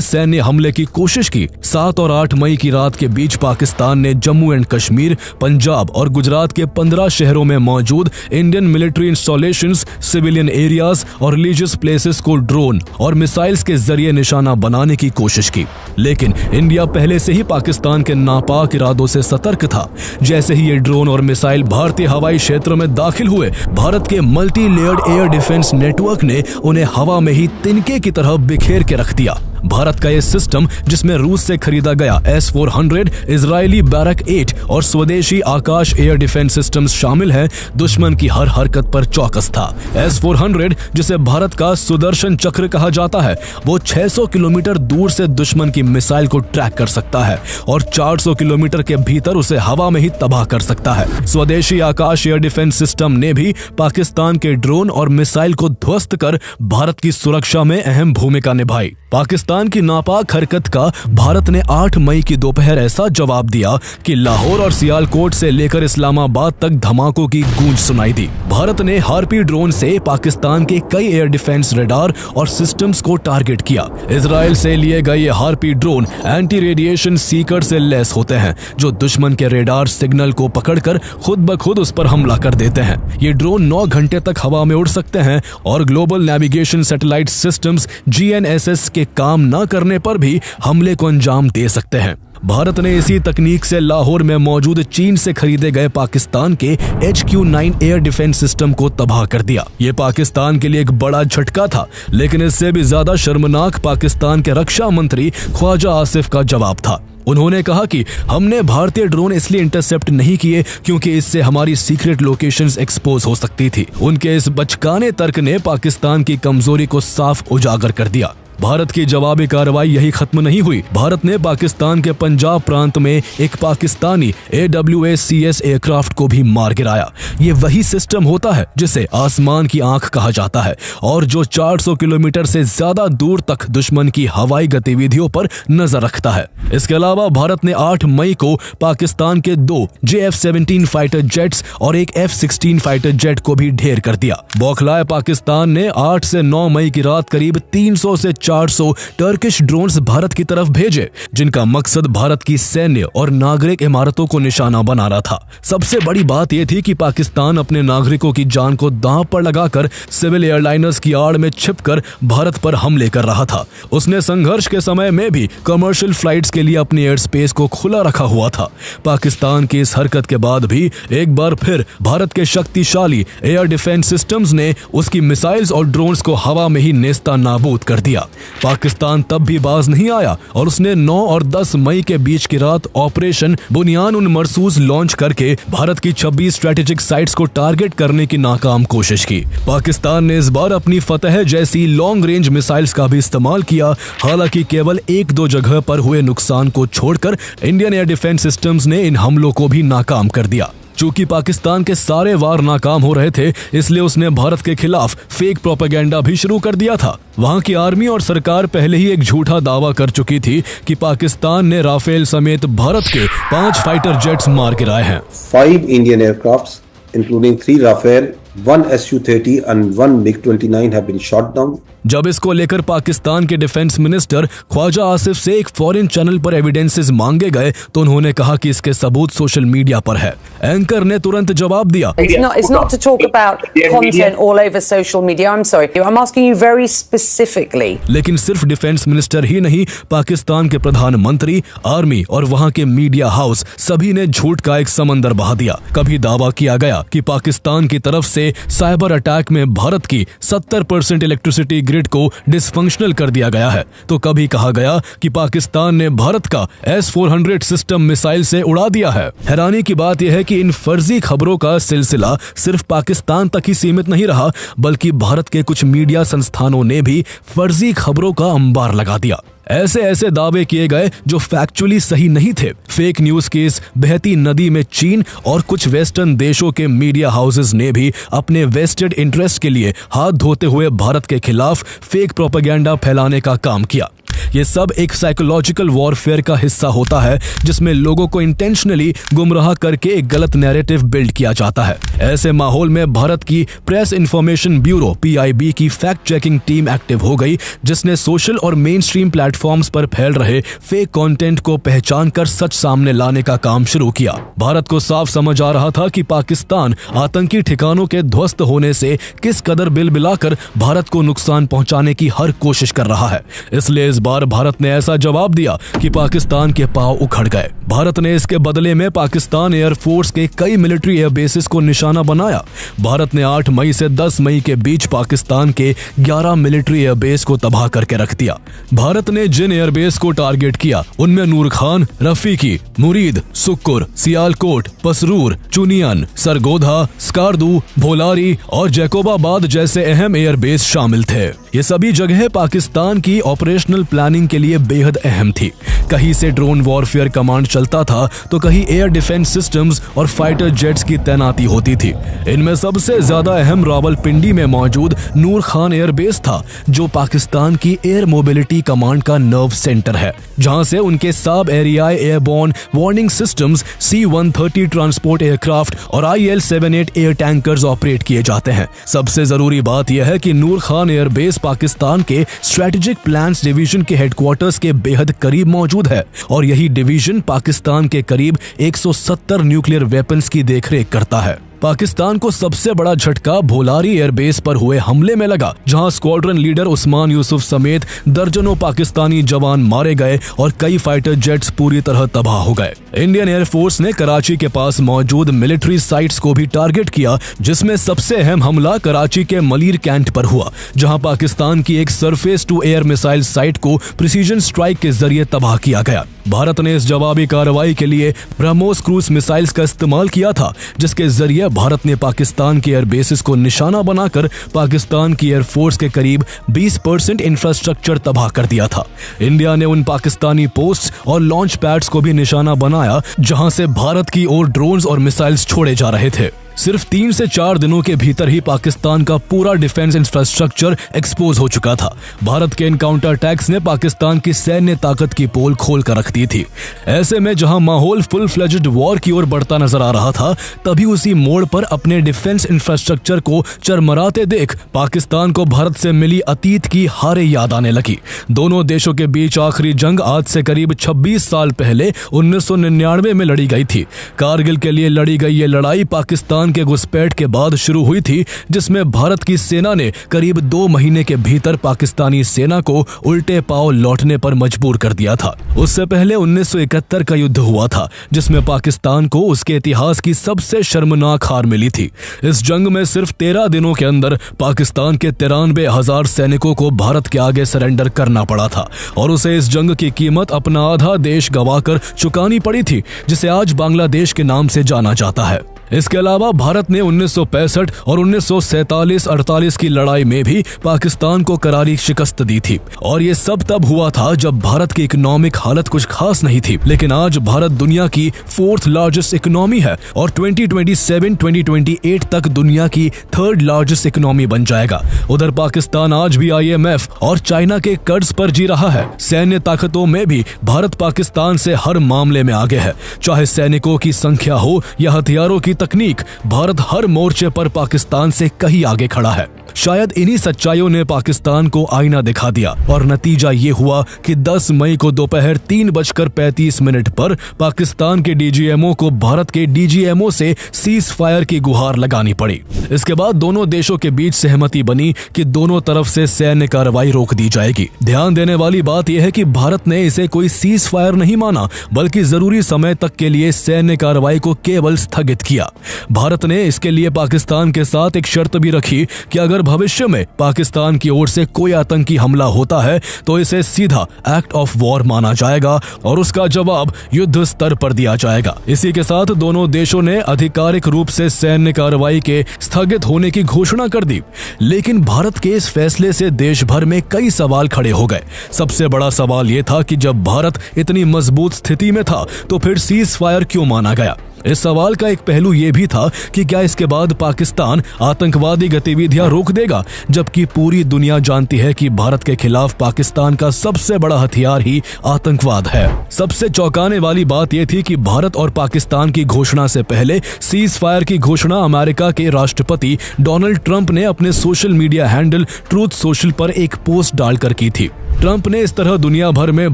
A: सैन्य हमले की कोशिश की। 7 और 8 मई की रात के बीच पाकिस्तान ने जम्मू एंड कश्मीर, पंजाब और गुजरात के 15 शहरों में मौजूद Indian military installations, civilian areas और रिलीजियस प्लेसेस को ड्रोन और मिसाइल्स के जरिए निशाना बनाने की कोशिश की। लेकिन इंडिया पहले से ही पाकिस्तान के नापाक इरादों से सतर्क था। जैसे ही ये ड्रोन और मिसाइल भारतीय हवाई क्षेत्र में दाखिल हुए, भारत के multi layered air defence network ने उन्हें हवा में ही तिनके की तरह बिखेर के रख दिया। भारत का ये सिस्टम, जिसमें रूस से खरीदा गया S-400, इजरायली बैरक 8 और स्वदेशी आकाश एयर डिफेंस सिस्टम्स शामिल हैं, दुश्मन की हर हरकत पर चौकस था। S-400, जिसे भारत का सुदर्शन चक्र कहा जाता है, वो 600 किलोमीटर दूर से दुश्मन की मिसाइल को ट्रैक कर सकता है और 400 किलोमीटर के भीतर उसे हवा में ही तबाह कर सकता है। स्वदेशी आकाश एयर डिफेंस सिस्टम ने भी पाकिस्तान के ड्रोन और मिसाइल को ध्वस्त कर भारत की सुरक्षा में अहम भूमिका निभाई। पाकिस्तान की नापाक हरकत का भारत ने 8 मई की दोपहर ऐसा जवाब दिया कि लाहौर और सियालकोट से लेकर इस्लामाबाद तक धमाकों की गूंज सुनाई दी। भारत ने हार्पी ड्रोन से पाकिस्तान के कई एयर डिफेंस रडार और सिस्टम्स को टारगेट किया। इजराइल से लिए गए ये harpy drone anti radiation Sikar से लैस होते हैं, जो दुश्मन के रेडार सिग्नल को पकड़कर खुद ब खुद उस पर हमला कर देते हैं। ये ड्रोन 9 घंटे तक हवा में उड़ सकते हैं और global navigation satellite systems GNSS के काम न करने पर भी हमले को अंजाम दे सकते हैं। भारत ने इसी तकनीक से लाहौर में मौजूद चीन से खरीदे गए पाकिस्तान के HQ-9 एयर डिफेंस सिस्टम को तबाह कर दिया। ये पाकिस्तान के लिए एक बड़ा झटका था, लेकिन इससे भी ज्यादा शर्मनाक पाकिस्तान के रक्षा मंत्री ख्वाजा आसिफ का जवाब था। उन्होंने कहा कि हमने भारतीय ड्रोन इसलिए इंटरसेप्ट नहीं किए क्योंकि इससे हमारी सीक्रेट लोकेशंस एक्सपोज हो सकती थी। उनके इस बचकाने तर्क ने पाकिस्तान की कमजोरी को साफ उजागर कर दिया। भारत की जवाबी कार्रवाई यही खत्म नहीं हुई। भारत ने पाकिस्तान के पंजाब प्रांत में एक पाकिस्तानी AWACS एयरक्राफ्ट को भी मार गिराया। ये वही सिस्टम होता है जिसे आसमान की आंख कहा जाता है और जो 400 किलोमीटर से ज्यादा दूर तक दुश्मन की हवाई गतिविधियों पर नजर रखता है। इसके अलावा भारत ने 8 मई को पाकिस्तान के 2 JF-17 फाइटर जेट्स और एक F-16 फाइटर जेट को भी ढेर कर दिया। बौखलाए पाकिस्तान ने 8 से 9 मई की रात करीब 300 से 400 टर्किश ड्रोन्स भारत की तरफ भेजे, जिनका मकसद भारत की सैन्य और नागरिक इमारतों को निशाना बनाना था। सबसे बड़ी बात यह थी कि पाकिस्तान अपने नागरिकों की जान को दांव पर लगाकर सिविल एयरलाइनर्स की आड़ में छिपकर भारत पर हमले कर रहा था। उसने संघर्ष के समय में भी कमर्शियल फ्लाइट्स के लिए अपनी एयर स्पेस को खुला रखा हुआ था। पाकिस्तान की इस हरकत के बाद भी एक बार फिर भारत के शक्तिशाली एयर डिफेंस सिस्टम्स ने उसकी मिसाइल्स और ड्रोन्स को हवा में ही नेस्ता नाबूद कर दिया। पाकिस्तान तब भी बाज नहीं आया और उसने 9 और 10 मई के बीच की रात ऑपरेशन बुनियान उन मरसूस लॉन्च करके भारत की 26 स्ट्रेटेजिक साइट्स को टारगेट करने की नाकाम कोशिश की। पाकिस्तान ने इस बार अपनी फतह जैसी लॉन्ग रेंज मिसाइल्स का भी इस्तेमाल किया। हालांकि केवल 1-2 जगह पर हुए नुकसान को छोड़कर इंडियन एयर डिफेंस सिस्टम्स ने इन हमलों को भी नाकाम कर दिया। चूंकि पाकिस्तान के सारे वार नाकाम हो रहे थे, इसलिए उसने भारत के खिलाफ फेक प्रोपेगेंडा भी शुरू कर दिया था। वहां की आर्मी और सरकार पहले ही एक झूठा दावा कर चुकी थी कि पाकिस्तान ने राफेल समेत भारत के 5 फाइटर जेट्स मार गिराए हैं।
I: 5 Indian aircrafts, including 3 Rafale, 1 Su-30 and 1 MiG-29 have been shot down.
A: जब इसको लेकर पाकिस्तान के डिफेंस मिनिस्टर ख्वाजा आसिफ से एक फॉरेन चैनल पर एविडेंसेस मांगे गए तो उन्होंने कहा कि इसके सबूत सोशल मीडिया पर है। एंकर ने तुरंत जवाब दिया,
J: It's not to talk about content all over social media. I'm sorry. I'm asking you very specifically.
A: लेकिन सिर्फ डिफेंस मिनिस्टर ही नहीं, पाकिस्तान के प्रधानमंत्री, आर्मी और वहां के मीडिया हाउस सभी ने झूठ का एक समंदर बहा दिया। कभी दावा किया गया कि पाकिस्तान की तरफ से साइबर अटैक में भारत की 70% इलेक्ट्रिसिटी ग्रिड को डिसफंक्शनल कर दिया गया है, तो कभी कहा गया कि पाकिस्तान ने भारत का S-400 सिस्टम मिसाइल से उड़ा दिया है। हैरानी की बात यह है कि इन फर्जी खबरों का सिलसिला सिर्फ पाकिस्तान तक ही सीमित नहीं रहा, बल्कि भारत के कुछ मीडिया संस्थानों ने भी फर्जी खबरों का अंबार लगा दिया। ऐसे दावे किए गए जो फैक्चुअली सही नहीं थे। फेक न्यूज की इस बहती नदी में चीन और कुछ वेस्टर्न देशों के मीडिया हाउसेस ने भी अपने वेस्टेड इंटरेस्ट के लिए हाथ धोते हुए भारत के खिलाफ फेक प्रोपेगेंडा फैलाने का काम किया। ये सब एक साइकोलॉजिकल वॉरफेयर का हिस्सा होता है, जिसमें लोगों को इंटेंशनली गुमराह करके एक गलत नैरेटिव बिल्ड किया जाता है। ऐसे माहौल में भारत की प्रेस इंफॉर्मेशन ब्यूरो PIB की फैक्ट चेकिंग टीम एक्टिव हो गई, जिसने सोशल और मेन स्ट्रीम प्लेटफॉर्म्स पर फैल रहे फेक कंटेंट को पहचान कर सच सामने लाने का काम शुरू किया। भारत को साफ समझ आ रहा था कि पाकिस्तान आतंकी ठिकानों के ध्वस्त होने से किस कदर बिलबिलाकर भारत को नुकसान पहुंचाने की हर कोशिश कर रहा है। इसलिए इस बार भारत ने ऐसा जवाब दिया कि पाकिस्तान के पांव उखड़ गए। भारत ने इसके बदले में पाकिस्तान एयरफोर्स के कई मिलिट्री एयरबेसेस को निशाना बनाया। भारत ने 8 मई से 10 मई के बीच पाकिस्तान के 11 मिलिट्री एयरबेस को तबाह करके रख दिया। भारत ने जिन एयरबेस को टारगेट किया उनमें नूर खान, रफीकी, मुरीद, सुक्कुर, सियालकोट, पसरूर, चुनियन, सरगोधा, स्कार्दू, भोलारी और जैकोबाबाद जैसे अहम एयरबेस शामिल थे। ये सभी जगह पाकिस्तान की ऑपरेशनल प्लानिंग के लिए बेहद अहम थी। कहीं से ड्रोन वॉरफेयर कमांड चलता था तो कहीं एयर डिफेंस सिस्टम्स और फाइटर जेट्स की तैनाती होती थी। इनमें सबसे ज्यादा अहम रावलपिंडी में मौजूद नूर खान एयरबेस था, जो पाकिस्तान की एयर मोबिलिटी कमांड का नर्व सेंटर है, जहां से उनके Saab Erieye airborne warning systems, C-130 transport aircraft और IL-78 एयर टैंकर्स ऑपरेट किए जाते हैं। सबसे जरूरी बात यह है कि नूर खान एयरबेस पाकिस्तान के स्ट्रेटेजिक प्लान्स डिवीजन के हेडक्वार्टर्स के बेहद करीब मौजूद है और यही डिवीजन पाकिस्तान के करीब 170 न्यूक्लियर वेपन्स की देखरेख करता है। पाकिस्तान को सबसे बड़ा झटका भोलारी एयरबेस पर हुए हमले में लगा, जहां स्क्वाड्रन लीडर उस्मान यूसुफ समेत दर्जनों पाकिस्तानी जवान मारे गए और कई फाइटर जेट्स पूरी तरह तबाह हो गए। इंडियन एयरफोर्स ने कराची के पास मौजूद मिलिट्री साइट्स को भी टारगेट किया, जिसमें सबसे अहम हमला कराची के मलीर कैंट पर हुआ, जहां पाकिस्तान की एक surface to air missile site को प्रिसीजन स्ट्राइक के जरिए तबाह किया गया। भारत ने इस जवाबी कार्रवाई के लिए ब्रह्मोस क्रूज मिसाइल्स का इस्तेमाल किया था, जिसके जरिए भारत ने पाकिस्तान के एयरबेसेस को निशाना बनाकर पाकिस्तान की एयरफोर्स के करीब 20% इंफ्रास्ट्रक्चर तबाह कर दिया था। इंडिया ने उन पाकिस्तानी पोस्ट्स और लॉन्च पैड्स को भी निशाना बनाया जहां से भारत की ओर ड्रोन्स और मिसाइल्स छोड़े जा रहे थे। सिर्फ 3 से 4 दिनों के भीतर ही पाकिस्तान का पूरा डिफेंस इंफ्रास्ट्रक्चर एक्सपोज हो चुका था। भारत के काउंटर अटैक्स ने पाकिस्तान की सैन्य ताकत की पोल खोल कर रख दी थी। ऐसे में जहां माहौल फुल फ्लेज्ड वॉर की ओर बढ़ता नजर आ रहा था, तभी उसी मोड़ पर अपने डिफेंस इंफ्रास्ट्रक्चर को चरमराते देख पाकिस्तान को भारत से मिली अतीत की हारें याद आने लगी। दोनों देशों के बीच आखिरी जंग आज से करीब 26 साल पहले 1999 में लड़ी गई थी। कारगिल के लिए लड़ी गई ये लड़ाई पाकिस्तान के घुसपैठ के बाद शुरू हुई थी, जिसमें भारत की सेना ने करीब 2 महीने के भीतर पाकिस्तानी सेना को उल्टे पांव लौटने पर मजबूर कर दिया था। उससे पहले 1971 का युद्ध हुआ था, जिसमें पाकिस्तान को उसके इतिहास की सबसे शर्मनाक हार मिली थी। इस जंग में सिर्फ 13 दिनों के अंदर पाकिस्तान के 93,000 सैनिकों को भारत के आगे सरेंडर करना पड़ा था और उसे इस जंग की कीमत अपना आधा देश गंवाकर चुकानी पड़ी थी, जिसे आज बांग्लादेश के नाम से जाना जाता है। इसके अलावा भारत ने 1965 और 1947-48 की लड़ाई में भी पाकिस्तान को करारी शिकस्त दी थी और ये सब तब हुआ था जब भारत की इकोनॉमिक हालत कुछ खास नहीं थी। लेकिन आज भारत दुनिया की 4th लार्जेस्ट इकोनॉमी है और 2027-2028 तक दुनिया की 3rd लार्जेस्ट इकोनॉमी बन जाएगा। उधर पाकिस्तान आज भी IMF और चाइना के कर्ज पर जी रहा है। सैन्य ताकतों में भी भारत पाकिस्तान से हर मामले में आगे है, चाहे सैनिकों की संख्या हो या हथियारों की तकनीक। भारत हर मोर्चे पर पाकिस्तान से कहीं आगे खड़ा है। शायद इन्हीं सच्चाइयों ने पाकिस्तान को आईना दिखा दिया और नतीजा ये हुआ कि 10 मई को दोपहर 3:35 पर पाकिस्तान के DGMO को भारत के DGMO से सीज फायर की गुहार लगानी पड़ी। इसके बाद दोनों देशों के बीच सहमति बनी कि दोनों तरफ से सैन्य कार्रवाई रोक दी जाएगी। ध्यान देने वाली बात यह है कि भारत ने इसे कोई सीज फायर नहीं माना, बल्कि जरूरी समय तक के लिए सैन्य कार्रवाई को केवल स्थगित किया। भारत ने इसके लिए पाकिस्तान के साथ एक शर्त भी रखी कि अगर भविष्य में पाकिस्तान की ओर से कोई आतंकी हमला होता है तो इसे सीधा एक्ट ऑफ वॉर माना जाएगा और उसका जवाब युद्ध स्तर पर दिया जाएगा। इसी के साथ दोनों देशों ने आधिकारिक रूप से सैन्य कार्रवाई के स्थगित होने की घोषणा कर दी। लेकिन भारत के इस फैसले से देश भर में कई सवाल खड़े हो गए। सबसे बड़ा सवाल यह था कि जब भारत इतनी मजबूत स्थिति में था तो फिर सीज फायर क्यों माना गया। इस सवाल का एक पहलू यह भी था कि क्या इसके बाद पाकिस्तान आतंकवादी गतिविधियां रोक देगा, जबकि पूरी दुनिया जानती है कि भारत के खिलाफ पाकिस्तान का सबसे बड़ा हथियार ही आतंकवाद है। सबसे चौंकाने वाली बात यह थी कि भारत और पाकिस्तान की घोषणा से पहले सीज फायर की घोषणा अमेरिका के राष्ट्रपति डोनाल्ड ट्रंप ने अपने social media handle truth social पर एक पोस्ट डालकर की थी। ट्रंप ने इस तरह दुनिया भर में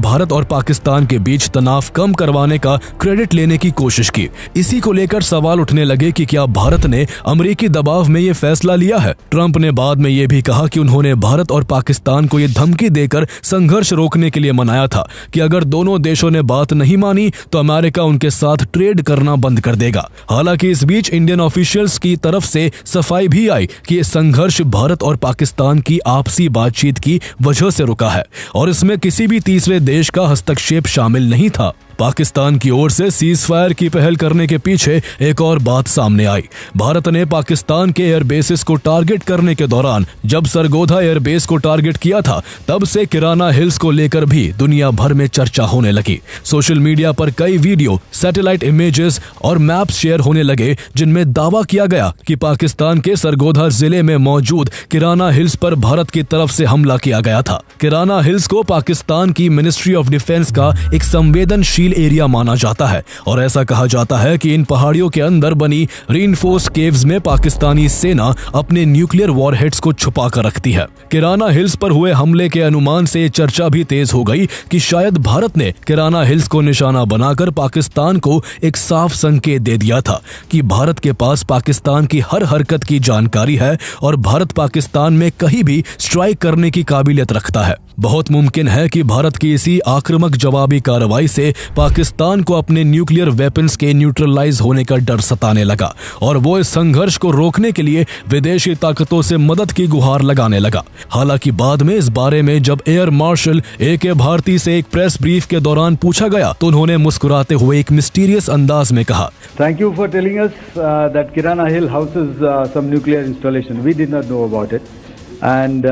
A: भारत और पाकिस्तान के बीच तनाव कम करवाने का क्रेडिट लेने की कोशिश की। इसी को लेकर सवाल उठने लगे कि क्या भारत ने अमेरिकी दबाव में ये फैसला लिया है। ट्रंप ने बाद में ये भी कहा कि उन्होंने भारत और पाकिस्तान को ये धमकी देकर संघर्ष रोकने के लिए मनाया था कि अगर दोनों देशों ने बात नहीं मानी तो अमेरिका उनके साथ ट्रेड करना बंद कर देगा। हालांकि इस बीच इंडियन ऑफिशियल्स की तरफ से सफाई भी आई कि ये संघर्ष भारत और पाकिस्तान की आपसी बातचीत की वजह से रुका है और इसमें किसी भी तीसरे देश का हस्तक्षेप शामिल नहीं था। पाकिस्तान की ओर से सीज फायर की पहल करने के पीछे एक और बात सामने आई। भारत ने पाकिस्तान के एयरबेसेस को टारगेट करने के दौरान जब सरगोधा एयरबेस को टारगेट किया था तब से किराना हिल्स को लेकर भी दुनिया भर में चर्चा होने लगी। सोशल मीडिया पर कई वीडियो, सैटेलाइट इमेजेस और मैप्स शेयर होने लगे जिनमें दावा किया गया कि पाकिस्तान के सरगोधा जिले में मौजूद किराना हिल्स पर भारत की तरफ से हमला किया गया था। किराना हिल्स को पाकिस्तान की मिनिस्ट्री ऑफ डिफेंस का एक संवेदनशील एरिया माना जाता है और ऐसा कहा जाता है कि इन पहाड़ियों के अंदर बनी रीइंफोर्स्ड केव्स में पाकिस्तानी सेना अपने न्यूक्लियर वॉरहेड्स को छुपा कर रखती है। किराना हिल्स पर हुए हमले के अनुमान से चर्चा भी तेज हो गई कि शायद भारत ने किराना हिल्स को निशाना बनाकर पाकिस्तान को एक साफ संकेत दे दिया था कि भारत के पास पाकिस्तान की हर हरकत की जानकारी है और भारत पाकिस्तान में कहीं भी स्ट्राइक करने की काबिलियत रखता है। बहुत मुमकिन है कि भारत की इसी आक्रामक जवाबी कार्रवाई से पाकिस्तान को अपने न्यूक्लियर वेपन्स के न्यूट्रलाइज होने का डर सताने लगा और वो इस संघर्ष को रोकने के लिए विदेशी ताकतों से मदद की गुहार लगाने लगा। हालांकि बाद में इस बारे में जब एयर मार्शल ए.के. भारती से एक प्रेस ब्रीफ के दौरान पूछा गया तो उन्होंने मुस्कुराते हुए एक मिस्टीरियस अंदाज में कहा,
K: thank you for telling us that Kirana hill houses some nuclear installation, we did not know about it and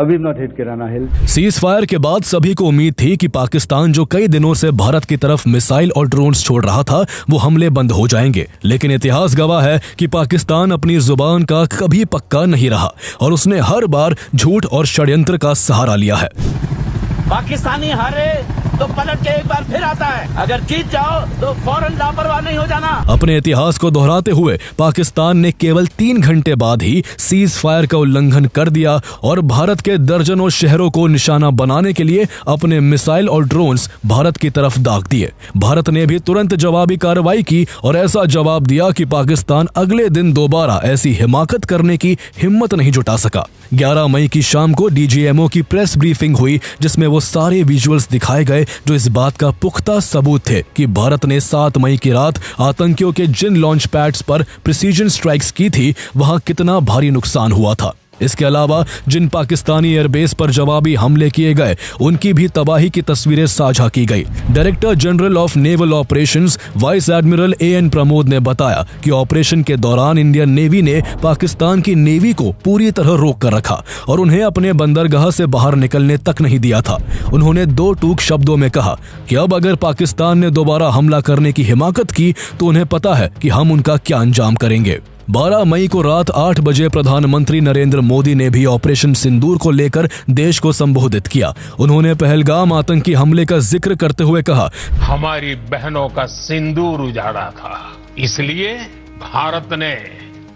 K: we've not hit Kirana Hill.
A: Ceasefire के बाद सभी को उम्मीद थी कि पाकिस्तान जो कई दिनों से भारत की तरफ मिसाइल और ड्रोन्स छोड़ रहा था वो हमले बंद हो जाएंगे, लेकिन इतिहास गवाह है कि पाकिस्तान अपनी जुबान का कभी पक्का नहीं रहा और उसने हर बार झूठ और षड्यंत्र का सहारा लिया है।
L: पाकिस्तानी हारे तो पलट के एक बार फिर आता है, अगर जीत जाओ तो फौरन लापरवाह नहीं हो जाना।
A: अपने इतिहास को दोहराते हुए पाकिस्तान ने केवल 3 घंटे बाद ही सीज फायर का उल्लंघन कर दिया और भारत के दर्जनों शहरों को निशाना बनाने के लिए अपने मिसाइल और ड्रोन्स भारत की तरफ दाग दिए। भारत ने भी तुरंत जवाबी कार्रवाई की और ऐसा जवाब दिया कि पाकिस्तान अगले दिन दोबारा ऐसी हिमाकत करने की हिम्मत नहीं जुटा सका। 11 मई की शाम को डीजीएमओ की प्रेस ब्रीफिंग हुई जिसमें वो सारे विजुअल्स दिखाए गए जो इस बात का पुख्ता सबूत थे कि भारत ने 7 मई की रात आतंकियों के जिन लॉन्च पैड्स पर प्रिसीजन स्ट्राइक्स की थी वहां कितना भारी नुकसान हुआ था। इसके अलावा जिन पाकिस्तानी एयरबेस पर जवाबी हमले किए गए उनकी भी तबाही की तस्वीरें साझा की गई। Director general of naval operations vice admiral AN. Pramod ने बताया कि ऑपरेशन के दौरान इंडियन नेवी ने पाकिस्तान की नेवी को पूरी तरह रोक कर रखा और उन्हें अपने बंदरगाह से बाहर निकलने तक नहीं दिया था। उन्होंने 2 टूक शब्दों में कहा कि अब अगर पाकिस्तान ने दोबारा हमला करने की हिमाकत की तो उन्हें पता है कि हम उनका क्या अंजाम करेंगे। 12 मई को रात 8 बजे प्रधानमंत्री नरेंद्र मोदी ने भी ऑपरेशन सिंदूर को लेकर देश को संबोधित किया। उन्होंने पहलगाम आतंकी हमले का जिक्र करते हुए कहा,
C: हमारी बहनों का सिंदूर उजाड़ा था, इसलिए भारत ने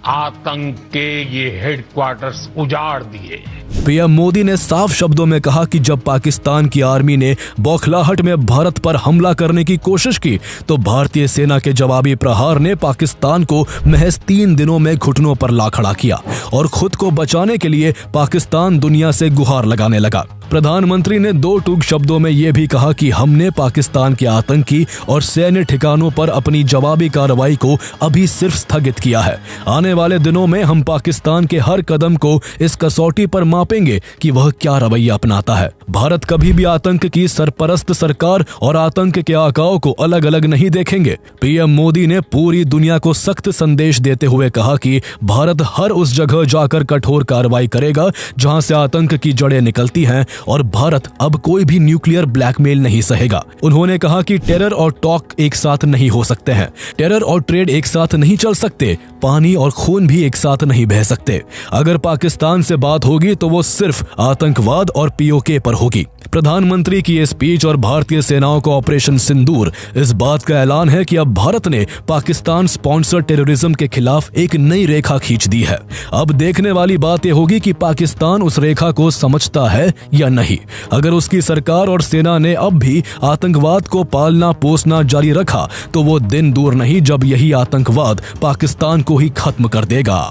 C: आतंक के ये हेडक्वार्टर्स उजाड़ दिए।
A: पीएम मोदी ने साफ शब्दों में कहा कि जब पाकिस्तान की आर्मी ने बौखलाहट में भारत पर हमला करने की कोशिश की तो भारतीय सेना के जवाबी प्रहार ने पाकिस्तान को महज 3 दिनों में घुटनों पर ला खड़ा किया और खुद को बचाने के लिए पाकिस्तान दुनिया से गुहार लगाने लगा। प्रधानमंत्री ने 2 टूक शब्दों में यह भी कहा कि हमने पाकिस्तान के आतंकी और सैन्य ठिकानों पर अपनी जवाबी कार्रवाई को अभी सिर्फ स्थगित किया है। आने वाले दिनों में हम पाकिस्तान के हर कदम को इस कसौटी पर मापेंगे कि वह क्या रवैया अपनाता है। भारत कभी भी आतंक की सरपरस्त सरकार और आतंक के आकाओं को अलग अलग नहीं देखेंगे। पीएम मोदी ने पूरी दुनिया को सख्त संदेश देते हुए कहा कि भारत हर उस जगह जाकर कठोर कार्रवाई करेगा जहां से आतंक की जड़ें निकलती हैं और भारत अब कोई भी न्यूक्लियर ब्लैकमेल नहीं सहेगा। उन्होंने कहा कि टेरर और टॉक एक साथ नहीं हो सकते हैं, टेरर और ट्रेड एक साथ नहीं चल सकते, पानी और खून भी एक साथ नहीं बह सकते। अगर पाकिस्तान से बात होगी तो वो सिर्फ आतंकवाद और पीओके पर होगी। प्रधानमंत्री की ये स्पीच और भारतीय सेनाओं का ऑपरेशन सिंदूर इस बात का ऐलान है कि अब भारत ने पाकिस्तान स्पॉन्सर्ड टेररिज्म के खिलाफ एक नई रेखा खींच दी है। अब देखने वाली बात यह होगी कि पाकिस्तान उस रेखा को समझता है या या नहीं। अगर उसकी सरकार और सेना ने अब भी आतंकवाद को पालना पोसना जारी रखा तो वो दिन दूर नहीं जब यही आतंकवाद पाकिस्तान को ही खत्म कर देगा।